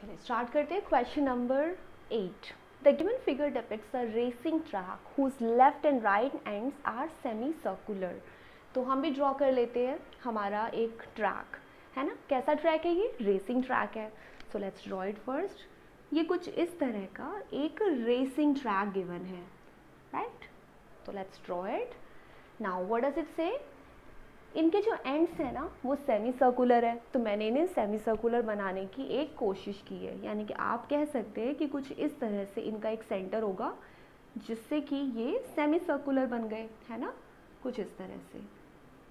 चलिए स्टार्ट करते हैं। Question number 8। The given figure depicts a racing track whose left and right ends are semi circular. तो हम भी ड्रॉ कर लेते हैं हमारा एक ट्रैक, है ना। कैसा ट्रैक है ये? रेसिंग ट्रैक है। So let's draw it first. ये कुछ इस तरह का एक रेसिंग ट्रैक गिवन है, राइट। तो let's draw it now. What does it से? इनके जो एंड्स हैं ना वो सेमी सर्कुलर है, तो मैंने इन्हें सेमी सर्कुलर बनाने की एक कोशिश की है। यानी कि आप कह सकते हैं कि कुछ इस तरह से इनका एक सेंटर होगा जिससे कि ये सेमी सर्कुलर बन गए, है ना। कुछ इस तरह से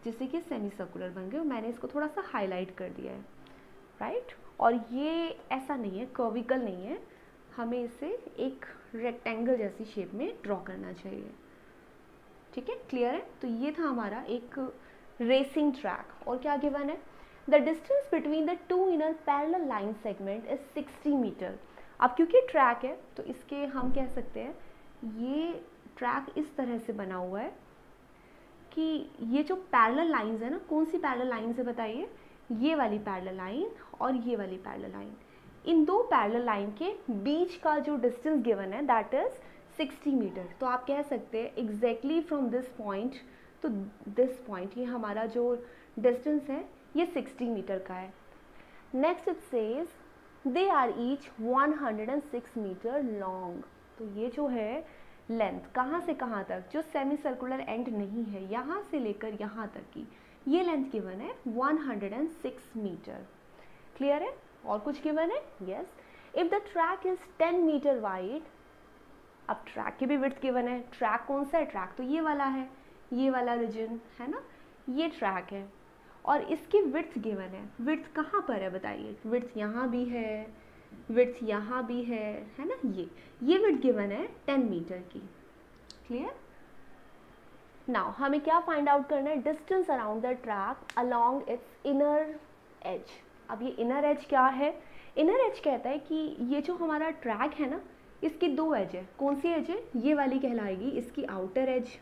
जिससे कि सेमी सर्कुलर बन गए। मैंने इसको थोड़ा सा हाईलाइट कर दिया है, राइट। और ये ऐसा नहीं है, कर्विकल नहीं है, हमें इसे एक रेक्टेंगल जैसी शेप में ड्रॉ करना चाहिए। ठीक है, क्लियर है। तो ये था हमारा एक रेसिंग ट्रैक। और क्या गिवन है? The distance between the two inner parallel line segment is 60 metre. अब क्योंकि ट्रैक है तो इसके हम कह सकते हैं ये ट्रैक इस तरह से बना हुआ है कि ये जो पैरेलल लाइंस है ना, कौन सी पैरेलल लाइन से बताइए? ये वाली पैरेलल लाइन और ये वाली पैरेलल लाइन, इन दो पैरेलल लाइन के बीच का जो डिस्टेंस गिवन है दैट इज 60 मीटर। तो आप कह सकते हैं एग्जैक्टली फ्रॉम दिस पॉइंट तो दिस पॉइंट, ये हमारा जो डिस्टेंस है ये 60 मीटर का है। Next it says they are each 106 metre long. तो ये जो है लेंथ कहाँ से कहाँ तक, जो सेमी सर्कुलर एंड नहीं है, यहाँ से लेकर यहाँ तक की ये लेंथ गिवन है 106 मीटर। क्लियर है? और कुछ गिवन है? Yes. If the track is 10 metre wide, अब ट्रैक की भी विड्थ गिवन है। ट्रैक कौन सा है? ट्रैक तो ये वाला है, ये वाला रीजन है ना, ये ट्रैक है। और इसकी विड्थ गिवन है। विड्थ कहाँ पर है बताइए? विड्थ यहाँ भी है, विड्थ यहाँ भी है ना। ये विड्थ गिवन है 10 मीटर की। क्लियर? नाउ हमें क्या फाइंड आउट करना है? Distance around the track along it's inner as. अब ये इनर एज क्या है? इनर एज कहता है कि ये जो हमारा ट्रैक है ना, इसकी दो एज है। कौन सी एज है? ये वाली कहलाएगी इसकी आउटर एज,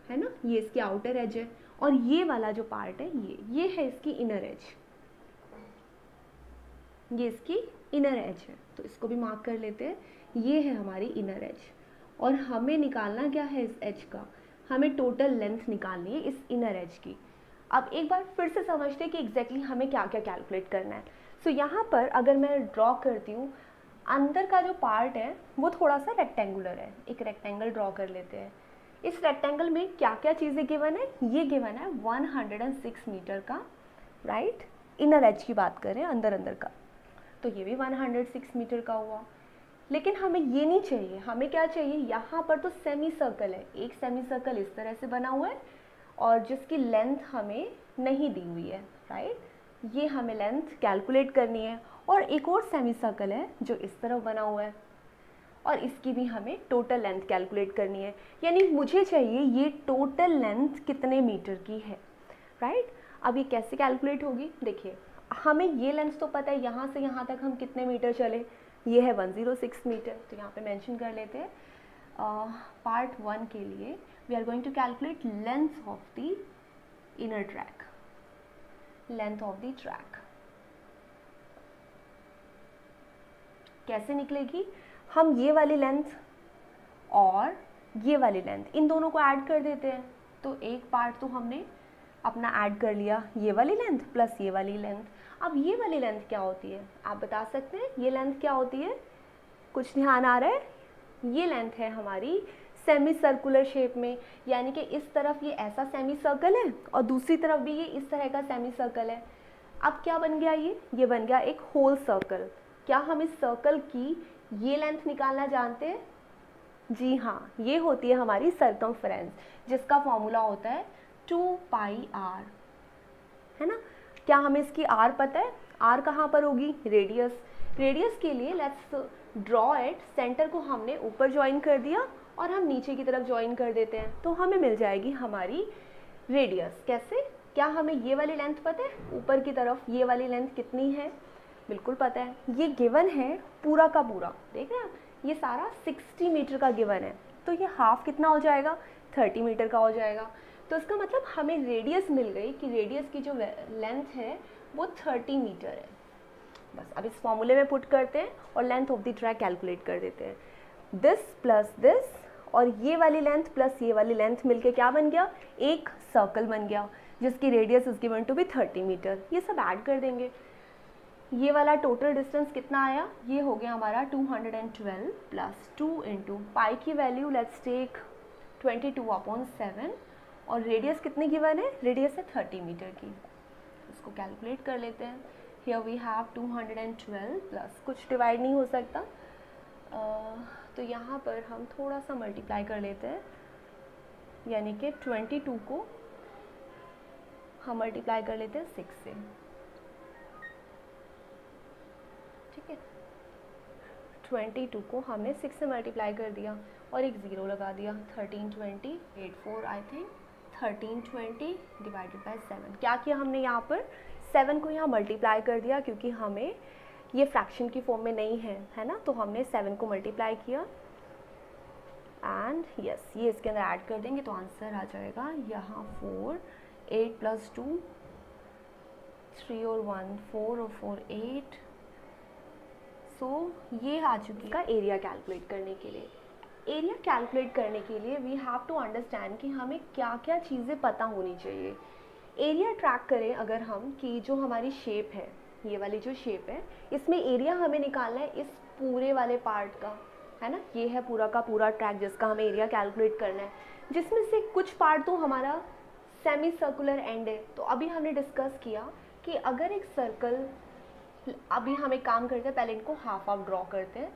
है ना, ये इसकी आउटर एज है। और ये वाला जो पार्ट है ये है इसकी इनर एज, ये इसकी इनर एज है। तो इसको भी मार्क कर लेते हैं, ये है हमारी इनर एज। और हमें निकालना क्या है इस एज का? हमें टोटल लेंथ निकालनी है इस इनर एज की। अब एक बार फिर से समझते हैं कि एग्जैक्टली हमें क्या क्या कैलकुलेट करना है। सो यहाँ पर अगर मैं ड्रॉ करती हूँ, अंदर का जो पार्ट है वो थोड़ा सा रेक्टेंगुलर है। एक रेक्टेंगल ड्रॉ कर लेते हैं। इस रेक्टेंगल में क्या क्या चीज़ें गिवन है? ये गिवन है 106 मीटर का, राइट। इनर एज की बात करें, अंदर का, तो ये भी 106 मीटर का हुआ। लेकिन हमें ये नहीं चाहिए, हमें क्या चाहिए? यहाँ पर तो सेमी सर्कल है, एक सेमी सर्कल इस तरह से बना हुआ है और जिसकी लेंथ हमें नहीं दी हुई है, राइट। ये हमें लेंथ कैलकुलेट करनी है। और एक और सेमी सर्कल है जो इस तरफ बना हुआ है और इसकी भी हमें टोटल लेंथ कैलकुलेट करनी है। यानी मुझे चाहिए ये टोटल लेंथ कितने मीटर की है, राइट। अब ये कैसे कैलकुलेट होगी? देखिए, हमें ये लेंथ तो पता है, यहाँ से यहाँ तक हम कितने मीटर चले, ये है 106 मीटर। तो यहाँ पे मेंशन कर लेते हैं पार्ट 1 के लिए we are going to calculate length of the inner track, length of the track कैसे निकलेगी? हम ये वाली लेंथ और ये वाली लेंथ, इन दोनों को ऐड कर देते हैं। तो एक पार्ट तो हमने अपना ऐड कर लिया, ये वाली लेंथ प्लस ये वाली लेंथ। अब ये वाली लेंथ क्या होती है? आप बता सकते हैं ये लेंथ क्या होती है? कुछ ध्यान आ रहा है? ये लेंथ है हमारी सेमी सर्कुलर शेप में, यानी कि इस तरफ ये ऐसा सेमी सर्कल है और दूसरी तरफ भी ये इस तरह का सेमी सर्कल है। अब क्या बन गया? ये बन गया एक होल सर्कल। क्या हम इस सर्कल की ये लेंथ निकालना जानते हैं? जी हाँ, ये होती है हमारी सर्कमफ्रेंस, जिसका फॉर्मूला होता है 2πr, है ना। क्या हमें इसकी r पता है? r कहाँ पर होगी? रेडियस। रेडियस के लिए लेट्स ड्रॉ इट। सेंटर को हमने ऊपर ज्वाइन कर दिया और हम नीचे की तरफ ज्वाइन कर देते हैं, तो हमें मिल जाएगी हमारी रेडियस। कैसे? क्या हमें ये वाली लेंथ पता है? ऊपर की तरफ ये वाली लेंथ कितनी है? बिल्कुल पता है। ये गिवन है पूरा का पूरा, देख रहे हैं आप, ये सारा 60 मीटर का गिवन है। तो ये हाफ कितना हो जाएगा? 30 मीटर का हो जाएगा। तो इसका मतलब हमें रेडियस मिल गई कि रेडियस की जो लेंथ है वो 30 मीटर है। बस अब इस फॉर्मूले में पुट करते हैं और length of the track calculate कर देते हैं। दिस प्लस दिस और ये वाली लेंथ प्लस ये वाली लेंथ मिलके क्या बन गया, एक सर्कल बन गया जिसकी radius is given to be 30 metre. ये सब ऐड कर देंगे। ये वाला टोटल डिस्टेंस कितना आया, ये हो गया हमारा 212 प्लस 2 इंटू पाई की वैल्यू लेट्स टेक 22/7 और रेडियस कितनी गिवन है, रेडियस है 30 मीटर की। इसको कैलकुलेट कर लेते हैं। हियर वी हैव 212 प्लस कुछ डिवाइड नहीं हो सकता, तो यहाँ पर हम थोड़ा सा मल्टीप्लाई कर लेते हैं, यानी कि 22 को हम मल्टीप्लाई कर लेते हैं 6 से, ठीक है। 22 को हमने 6 से मल्टीप्लाई कर दिया और एक ज़ीरो लगा दिया, 1320 84 आई थिंक 1320 डिवाइडेड बाय 7। क्या किया हमने यहाँ पर, 7 को यहाँ मल्टीप्लाई कर दिया क्योंकि हमें ये फ्रैक्शन की फॉर्म में नहीं है ना, तो हमने 7 को मल्टीप्लाई किया एंड यस ये इसके अंदर ऐड कर देंगे तो आंसर आ जाएगा यहाँ 4 8 प्लस 2 3 और 1 4 और 4 8। सो ये आ चुकी का एरिया कैलकुलेट करने के लिए। एरिया कैलकुलेट करने के लिए वी हैव टू अंडरस्टैंड कि हमें क्या क्या चीज़ें पता होनी चाहिए। एरिया ट्रैक करें अगर हम कि जो हमारी शेप है, ये वाली जो शेप है, इसमें एरिया हमें निकालना है इस पूरे वाले पार्ट का, है ना। ये है पूरा का पूरा ट्रैक जिसका हमें एरिया कैलकुलेट करना है, जिसमें से कुछ पार्ट तो हमारा सेमी सर्कुलर एंड है। तो अभी हमने डिस्कस किया कि अगर एक सर्कल, अभी हम एक काम करते हैं, पहले इनको हाफ हाफ ड्रॉ करते हैं।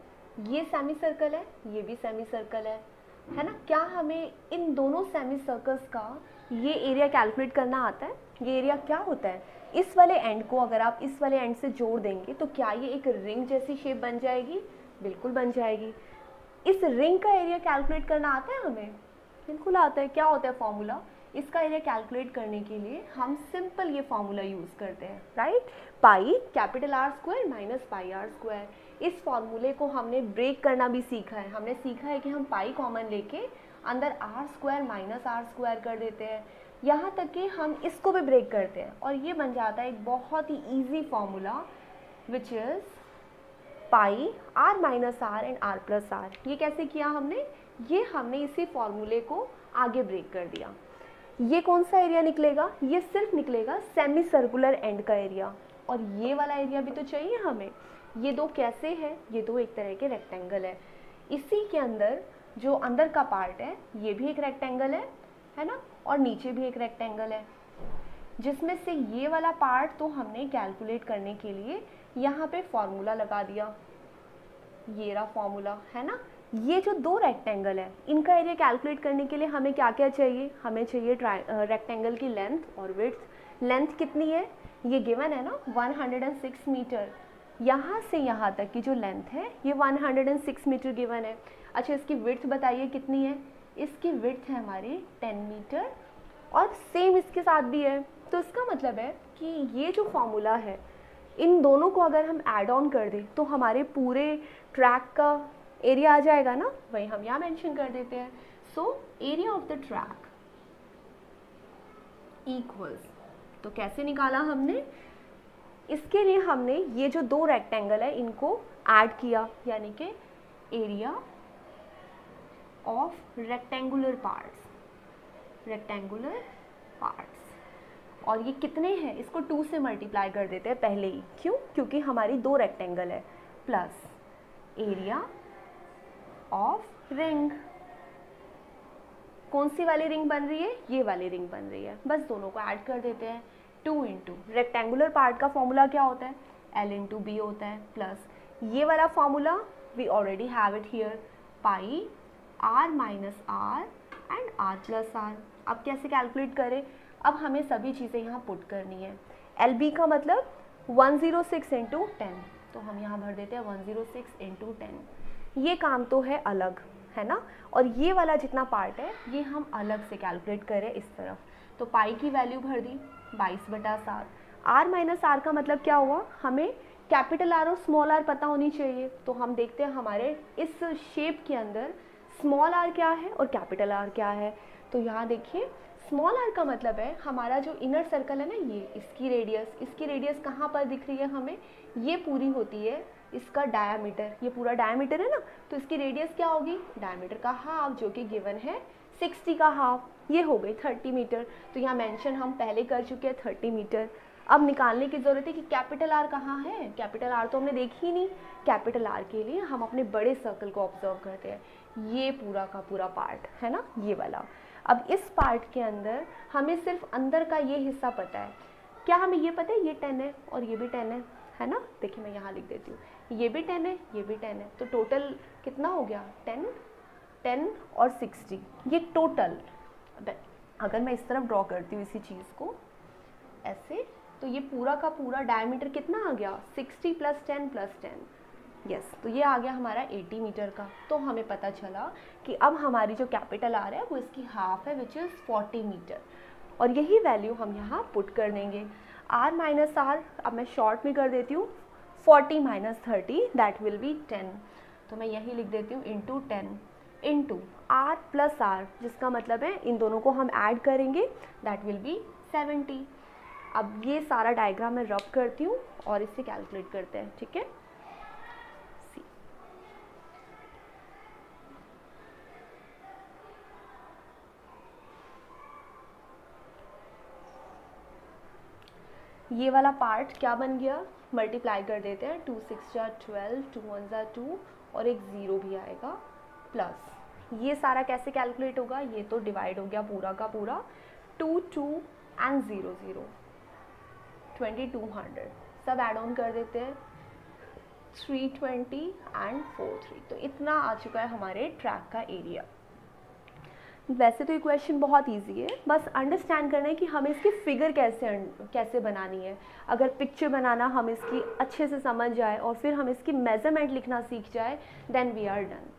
ये सेमी सर्कल है, ये भी सेमी सर्कल है ना। क्या हमें इन दोनों सेमी सर्कल्स का ये एरिया कैलकुलेट करना आता है। ये एरिया क्या होता है, इस वाले एंड को अगर आप इस वाले एंड से जोड़ देंगे तो क्या ये एक रिंग जैसी शेप बन जाएगी, बिल्कुल बन जाएगी। इस रिंग का एरिया कैलकुलेट करना आता है हमें, बिल्कुल आता है। क्या होता है फॉर्मूला, इसका एरिया कैलकुलेट करने के लिए हम सिंपल ये फॉर्मूला यूज़ करते हैं, right. Pi capital R square minus pi R square. इस फॉर्मूले को हमने ब्रेक करना भी सीखा है। हमने सीखा है कि हम पाई कॉमन लेके अंदर R square minus R square कर देते हैं, यहाँ तक कि हम इसको भी ब्रेक करते हैं और ये बन जाता है एक बहुत ही easy formula which is pi R minus R and R plus R। ये कैसे किया हमने, ये हमने इसी फॉर्मूले को आगे ब्रेक कर दिया। ये कौन सा एरिया निकलेगा, ये सिर्फ निकलेगा सेमी सर्कुलर एंड का एरिया, और ये वाला एरिया भी तो चाहिए हमें। ये दो कैसे है, ये दो एक तरह के रेक्टेंगल है, इसी के अंदर जो अंदर का पार्ट है ये भी एक रेक्टेंगल है ना, और नीचे भी एक रेक्टेंगल है, जिसमें से ये वाला पार्ट तो हमने कैलकुलेट करने के लिए यहाँ पे फॉर्मूला लगा दिया। ये रहा फॉर्मूला, है ना। ये जो दो रेक्टेंगल है इनका एरिया कैलकुलेट करने के लिए हमें क्या क्या चाहिए, हमें चाहिए रेक्टेंगल की लेंथ और विड्थ। लेंथ कितनी है, ये गिवन है ना 106 मीटर। यहाँ से यहाँ तक की जो लेंथ है ये 106 मीटर गिवन है। अच्छा इसकी विड्थ बताइए कितनी है, इसकी विड्थ है हमारी 10 मीटर और सेम इसके साथ भी है। तो इसका मतलब है कि ये जो फॉर्मूला है इन दोनों को अगर हम ऐड ऑन कर दें तो हमारे पूरे ट्रैक का एरिया आ जाएगा ना, वही हम यहाँ मेंशन कर देते हैं। So area of the track equals, तो कैसे निकाला हमने, इसके लिए हमने ये जो दो रेक्टेंगल है इनको ऐड किया, यानी कि एरिया ऑफ रेक्टेंगुलर पार्ट्स, और ये कितने हैं, इसको 2 से मल्टीप्लाई कर देते हैं पहले ही। क्यों, क्योंकि हमारी दो रेक्टेंगल है, प्लस एरिया ऑफ रिंग। कौन सी वाली रिंग बन रही है, ये वाली रिंग बन रही है, बस दोनों को ऐड कर देते हैं। 2 इंटू रेक्टेंगुलर पार्ट का फॉर्मूला क्या होता है, L इंटू बी होता है, प्लस ये वाला formula we already have it here, pi R minus R and R plus R। अब कैसे कैलकुलेट करें, अब हमें सभी चीज़ें यहाँ पुट करनी है। LB का मतलब 106 इंटू 10, तो हम यहाँ भर देते हैं 106 इंटू 10। ये काम तो है अलग, है ना, और ये वाला जितना पार्ट है ये हम अलग से कैलकुलेट करें इस तरफ। तो पाई की वैल्यू भर दी 22/7। R माइनस R का मतलब क्या हुआ, हमें कैपिटल R और स्मॉल r पता होनी चाहिए। तो हम देखते हैं हमारे इस शेप के अंदर स्मॉल r क्या है और कैपिटल R क्या है। तो यहाँ देखिए स्मॉल आर का मतलब है हमारा जो इनर सर्कल है ना, ये इसकी रेडियस कहाँ पर दिख रही है हमें, ये पूरी होती है इसका डायामीटर, ये पूरा डायामीटर है ना, तो इसकी रेडियस क्या होगी, डायामीटर का हाफ, जो कि गिवन है 60 का हाफ, ये हो गई 30 मीटर। तो यहाँ मेंशन हम पहले कर चुके हैं 30 मीटर। अब निकालने की ज़रूरत है कि कैपिटल आर कहाँ है, कैपिटल आर तो हमने देखी ही नहीं। कैपिटल आर के लिए हम अपने बड़े सर्कल को ऑब्जर्व करते हैं, ये पूरा का पूरा पार्ट है ना, ये वाला। अब इस पार्ट के अंदर हमें सिर्फ अंदर का ये हिस्सा पता है। क्या हमें ये पता है ये 10 है और ये भी 10 है ना। देखिए मैं यहाँ लिख देती हूँ, ये भी 10 है, ये भी 10 है, तो टोटल कितना हो गया 10 और 60, ये टोटल। अगर मैं इस तरफ ड्रॉ करती हूँ इसी चीज़ को ऐसे, तो ये पूरा का पूरा डायमीटर कितना आ गया 60 + 10 + 10, यस। तो ये आ गया हमारा 80 मीटर का। तो हमें पता चला कि अब हमारी जो कैपिटल आर है वो इसकी हाफ है, विच इज़ 40 मीटर, और यही वैल्यू हम यहाँ पुट कर देंगे। r - r, अब मैं शॉर्ट में कर देती हूँ, 40 - 30 दैट विल बी 10। तो मैं यही लिख देती हूँ इंटू 10 इंटू r + r, जिसका मतलब है इन दोनों को हम ऐड करेंगे, दैट विल बी 70। अब ये सारा डायग्राम मैं रब करती हूँ और इससे कैलकुलेट करते हैं, ठीक है। ये वाला पार्ट क्या बन गया, मल्टीप्लाई कर देते हैं, 2 × 6 = 12, 2 × 1 = 2 और एक 0 भी आएगा, प्लस ये सारा कैसे कैलकुलेट होगा, ये तो डिवाइड हो गया पूरा का पूरा, 2 2 एंड 0 0, 2200, सब ऐड ऑन कर देते हैं, 320 एंड 43। तो इतना आ चुका है हमारे ट्रैक का एरिया। वैसे तो ये क्वेश्चन बहुत इजी है, बस अंडरस्टैंड करना है कि हमें इसकी फिगर कैसे बनानी है। अगर पिक्चर बनाना हम इसकी अच्छे से समझ जाए और फिर हम इसकी मेजरमेंट लिखना सीख जाए, देन वी आर डन।